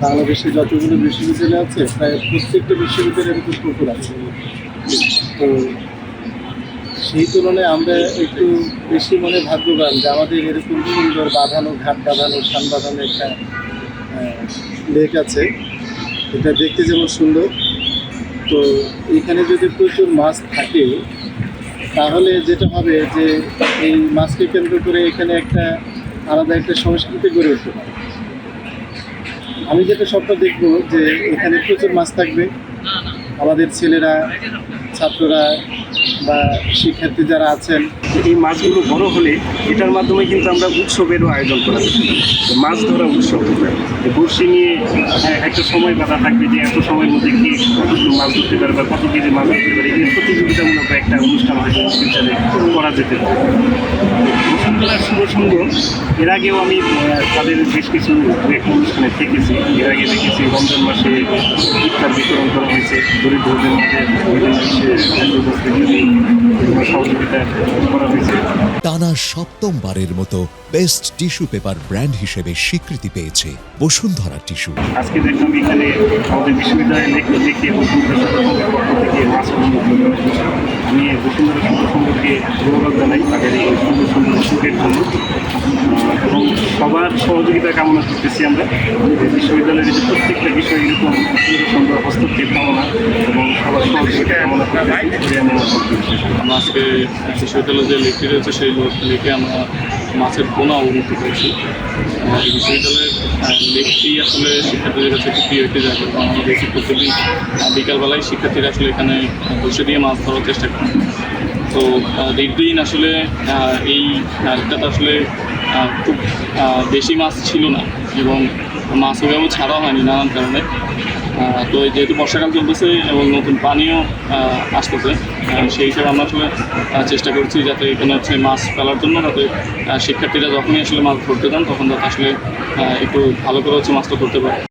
বাংলাদেশে যতগুলো বিশ্ববিদ্যালয় আছে প্রায় প্রত্যেকটা বিশ্ববিদ্যালয়ের এরকম পুকুর আছে। তো সেই তুলনায় আমরা একটু বেশি মনে ভাগ্যবান যে আমাদের এরকম সুন্দর বাঁধানো, ঘাট বাঁধানো, সান বাঁধানো একটা লেক আছে। এটা দেখতে যেমন সুন্দর, তো এখানে যদি প্রচুর মাছ থাকে তাহলে যেটা হবে যে এই মাছকে কেন্দ্র করে এখানে একটা আলাদা একটা সংস্কৃতি গড়ে উঠতে পারে। আমি যেটা স্বপ্ন দেখব যে এখানে প্রচুর মাছ থাকবে, আমাদের ছেলেরা, ছাত্ররা বা শিক্ষার্থী যারা আছেন, এই মাছগুলো বড় হলে এটার মাধ্যমে কিন্তু আমরা উৎসবেরও আয়োজন করা যাবে। মাছ ধরা উৎসব, বড়শি নিয়ে একটা সময় বাধা থাকবে যে এত সময়ের মধ্যে কি কতগুলো মাছ ধরতে পারে বা কত কেজি মাছ ধরতে পারে, এই প্রতিযোগিতামূলক একটা অনুষ্ঠান হয়তো ফিউচারে করা যেতে পারে। বসুন্ধরার শুভ সঙ্গ এর আগেও আমি তাদের বেশ কিছু অনুষ্ঠানে থেকেছি। এর আগে দেখেছি রমজান মাসে ইফতার বিতরণ করা হয়েছে দরিদ্রদের মধ্যে, সহযোগিতা করা হয়েছে। টানা সপ্তমবারের মতো বেস্ট টিস্যু পেপার ব্র্যান্ড হিসেবে স্বীকৃতি পেয়েছে বসুন্ধরা টিস্যু। আজকে দেখলাম এখানে আমাদের বিশ্ববিদ্যালয়ের লেখক দেখে বসুন্ধরা সংগঠনের পক্ষ থেকে মাছ উন্মুক্ত করা হয়েছে। আমি বসুন্ধরা সংগঠনকে ধন্যবাদ জানাই তাদের এই সুন্দর সুন্দর উদ্যোগের জন্য, এবং সবার সহযোগিতা কামনা করতেছি আমরা। বিশ্ববিদ্যালয়ের যে প্রত্যেকটা বিষয় এরকম সুন্দর হস্তক্ষেপ কামনা এবং সবার সহযোগিতা কামনা করতেছি। আমরা আজকে বিশ্ববিদ্যালয়ের যে লেকটি রয়েছে সেই লেকে আমরা মাছের পোনা উন্মুক্ত করেছি। এই বিশ্ববিদ্যালয়ের লেকটি আসলে শিক্ষার্থীদের কাছে একটি প্রিয় একটি জায়গা, কারণ আমরা দেখছি প্রত্যেকদিন বিকালবেলায় শিক্ষার্থীরা আসলে এখানে বসে দিয়ে মাছ ধরার চেষ্টা করেন। তো দীর্ঘদিন আসলে এই লেকটাতে আসলে খুব বেশি মাছ ছিল না এবং মাছ ওইভাবে ছাড়া হয়নি নানান কারণে। তো যেহেতু বর্ষাকাল চলতেছে এবং নতুন পানিও আসতেছে, সেই হিসেবে আমরা আসলে চেষ্টা করছি যাতে এখানে হচ্ছে মাছ ফেলার জন্য, যাতে শিক্ষার্থীরা যখনই আসলে মাছ ধরতে যান তখন যাতে আসলে একটু ভালো করে হচ্ছে মাছটা ধরতে পারে।